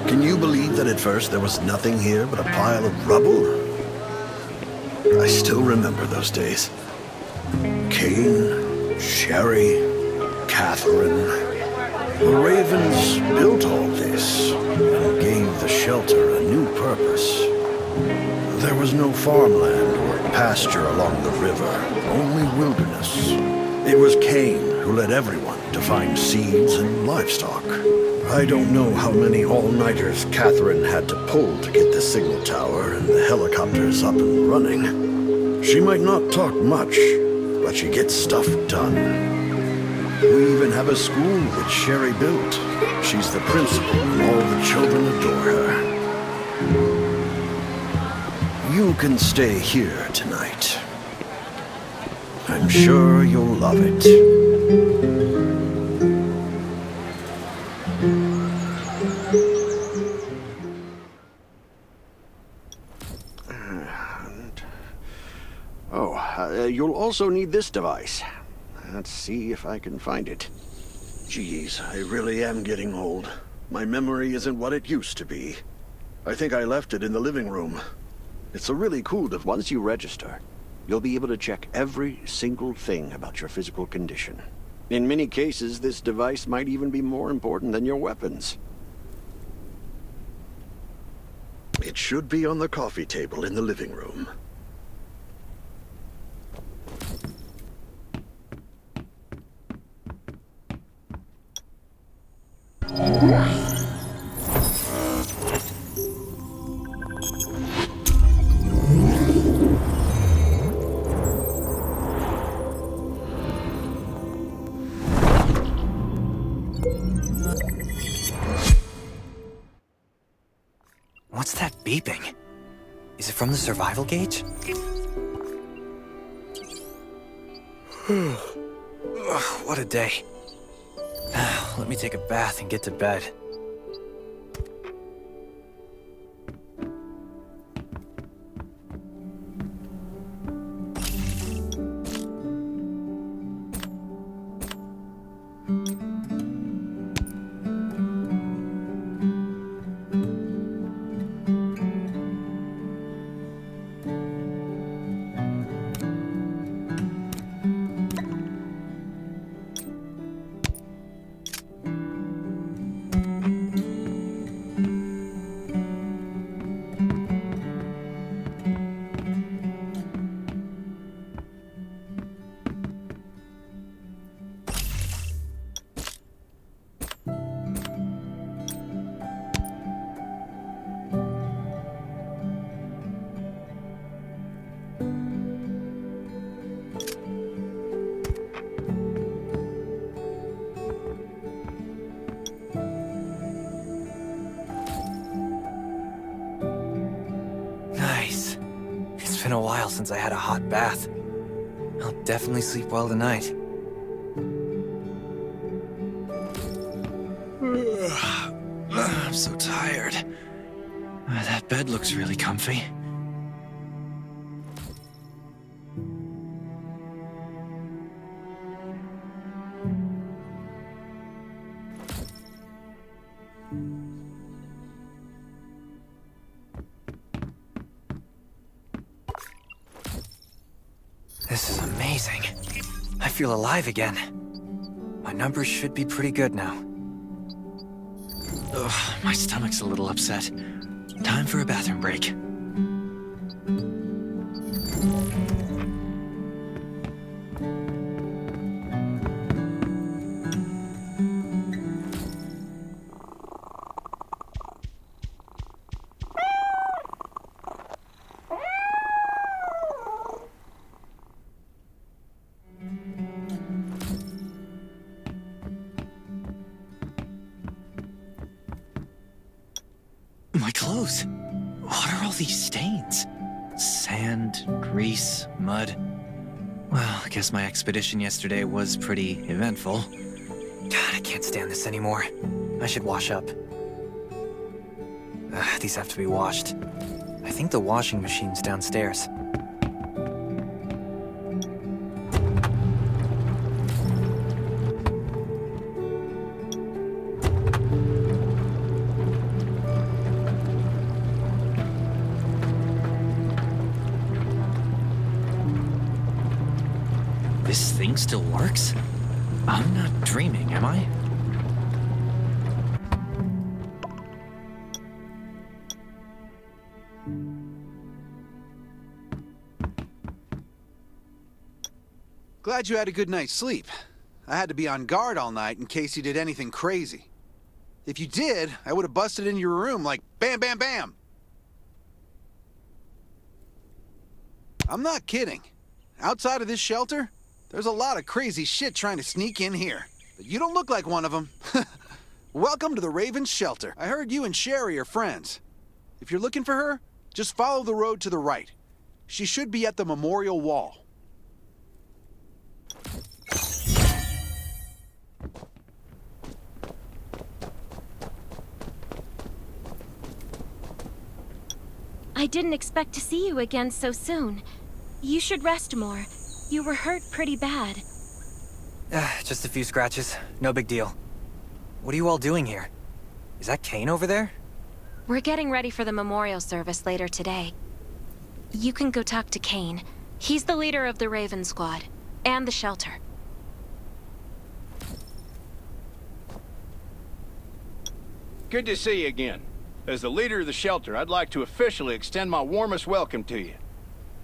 Can you believe that at first there was nothing here but a pile of rubble? I still remember those days. Kane, Sherry, Catherine. The Ravens built all this and gave the shelter a new purpose. There was no farmland or pasture along the river, only wilderness. It was Kane who led everyone to find seeds and livestock. I don't know how many all-nighters Catherine had to pull to get the signal tower and the helicopters up and running. She might not talk much, but she gets stuff done. We even have a school that Sherry built. She's the principal and all the children adore her. You can stay here tonight. I'm sure you'll love it. You'll also need this device. Let's see if I can find it. Geez, I really am getting old. My memory isn't what it used to be. I think I left it in the living room. It's a really cool device. Once you register, you'll be able to check every single thing about your physical condition. In many cases, this device might even be more important than your weapons. It should be on the coffee table in the living room. What's that beeping? Is it from the survival gauge? What a day. Let me take a bath and get to bed. Nice. It's been a while since I had a hot bath. I'll definitely sleep well tonight. I'm so tired. That bed looks really comfy. This is amazing. I feel alive again. My numbers should be pretty good now. Ugh, my stomach's a little upset. Time for a bathroom break. My clothes. What are all these stains? Sand, grease, mud. Well, I guess my expedition yesterday was pretty eventful. God, I can't stand this anymore. I should wash up. These have to be washed. I think the washing machine's downstairs. thing still works? I'm not dreaming, am I? Glad you had a good night's sleep. I had to be on guard all night in case you did anything crazy. If you did, I would have busted into your room like bam, bam, bam. I'm not kidding. Outside of this shelter, there's a lot of crazy shit trying to sneak in here. But you don't look like one of them. Welcome to the Raven's shelter. I heard you and Sherry are friends. If you're looking for her, just follow the road to the right. She should be at the memorial wall. I didn't expect to see you again so soon. You should rest more. You were hurt pretty bad. Just a few scratches. No big deal. What are you all doing here? Is that Kane over there? We're getting ready for the memorial service later today. You can go talk to Kane. He's the leader of the Raven Squad, and the shelter. Good to see you again. As the leader of the shelter, I'd like to officially extend my warmest welcome to you.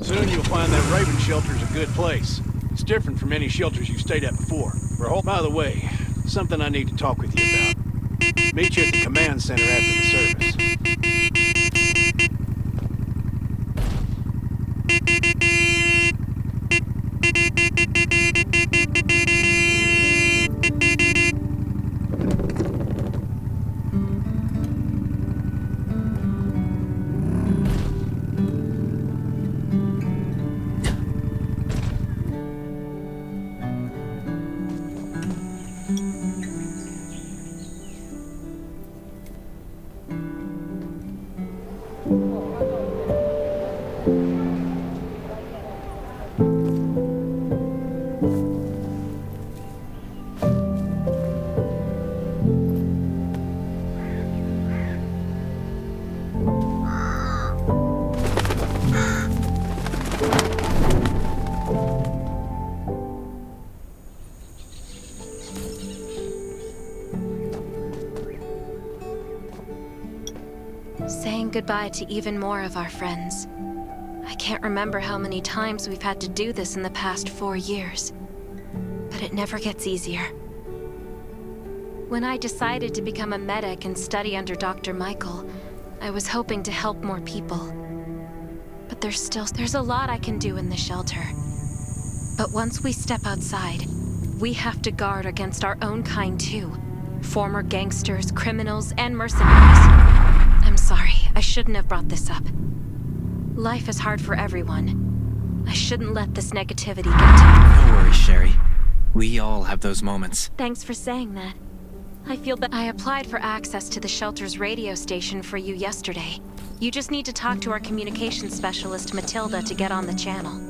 Soon you'll find that Raven shelter's a good place. It's different from any shelters you've stayed at before. By the way, something I need to talk with you about. Meet you at the command center after the service. Saying goodbye to even more of our friends. I can't remember how many times we've had to do this in the past 4 years. But it never gets easier. When I decided to become a medic and study under Dr. Michael, I was hoping to help more people. But there's a lot I can do in the shelter. But once we step outside, we have to guard against our own kind too. Former gangsters, criminals, and mercenaries. I'm sorry, I shouldn't have brought this up. Life is hard for everyone. I shouldn't let this negativity get to me. No worries, Sherry. We all have those moments. Thanks for saying that. I feel that I applied for access to the shelter's radio station for you yesterday. You just need to talk to our communications specialist, Matilda, to get on the channel.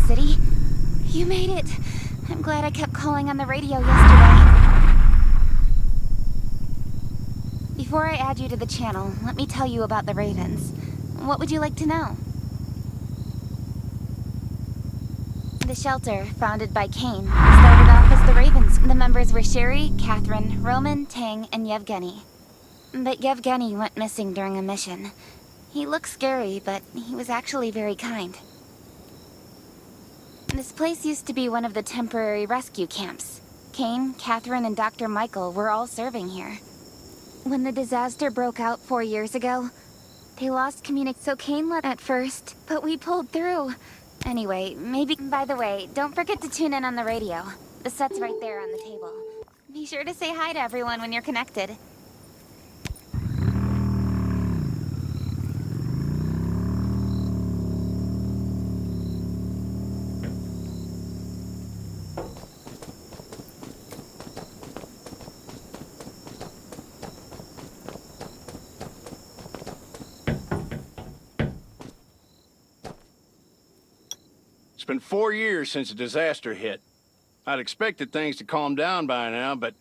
City? You made it. I'm glad I kept calling on the radio yesterday. Before I add you to the channel, let me tell you about the Ravens. What would you like to know? The shelter, founded by Kane, started off as the Ravens. The members were Sherry, Catherine, Roman, Tang, and Yevgeny. But Yevgeny went missing during a mission. He looked scary, but he was actually very kind. This place used to be one of the temporary rescue camps. Kane, Catherine, and Dr. Michael were all serving here. When the disaster broke out 4 years ago, they lost communication, so Kane left at first, but we pulled through. Anyway, maybe... By the way, don't forget to tune in on the radio. The set's right there on the table. Be sure to say hi to everyone when you're connected. It's been 4 years since the disaster hit. I'd expected things to calm down by now, but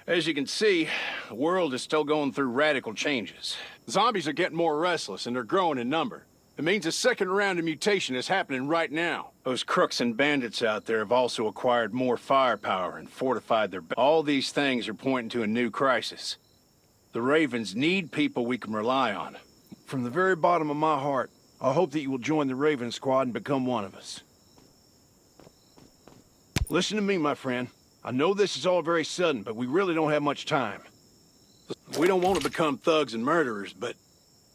as you can see, the world is still going through radical changes. Zombies are getting more restless, and they're growing in number. It means a second round of mutation is happening right now. Those crooks and bandits out there have also acquired more firepower and fortified their... All these things are pointing to a new crisis. The Ravens need people we can rely on. From the very bottom of my heart, I hope that you will join the Raven Squad and become one of us. Listen to me, my friend. I know this is all very sudden, but we really don't have much time. We don't want to become thugs and murderers, but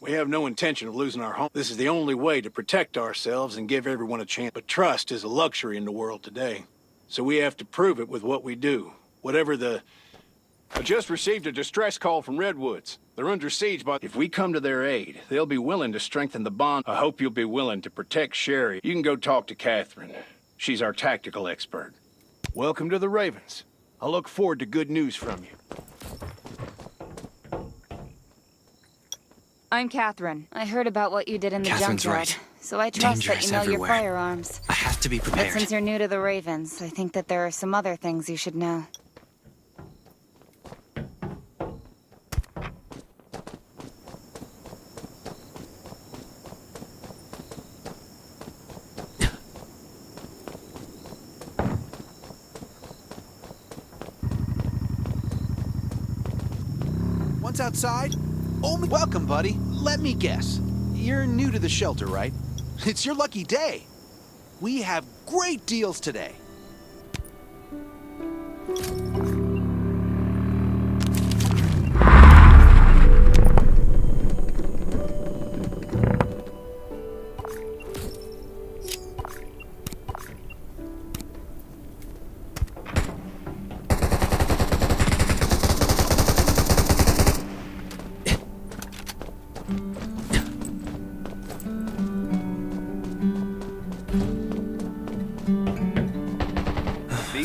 we have no intention of losing our home. This is the only way to protect ourselves and give everyone a chance. But trust is a luxury in the world today, so we have to prove it with what we do. Whatever the... I just received a distress call from Redwoods. They're under siege, but if we come to their aid, they'll be willing to strengthen the bond. I hope you'll be willing to protect Sherry. You can go talk to Catherine. She's our tactical expert. Welcome to the Ravens. I look forward to good news from you. I'm Catherine. I heard about what you did in the Catherine's junkyard, right. so I trust that Dangerous you know your everywhere. firearms. I have to be But prepared. since you're new to the Ravens, I think that there are some other things you should know. Once outside, only welcome, buddy. Let me guess. You're new to the shelter, right? It's your lucky day. We have great deals today.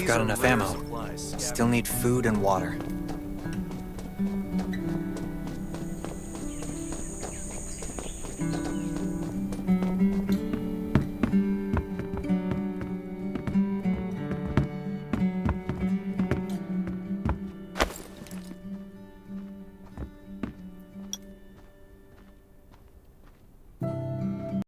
Got enough ammo. Still need food and water.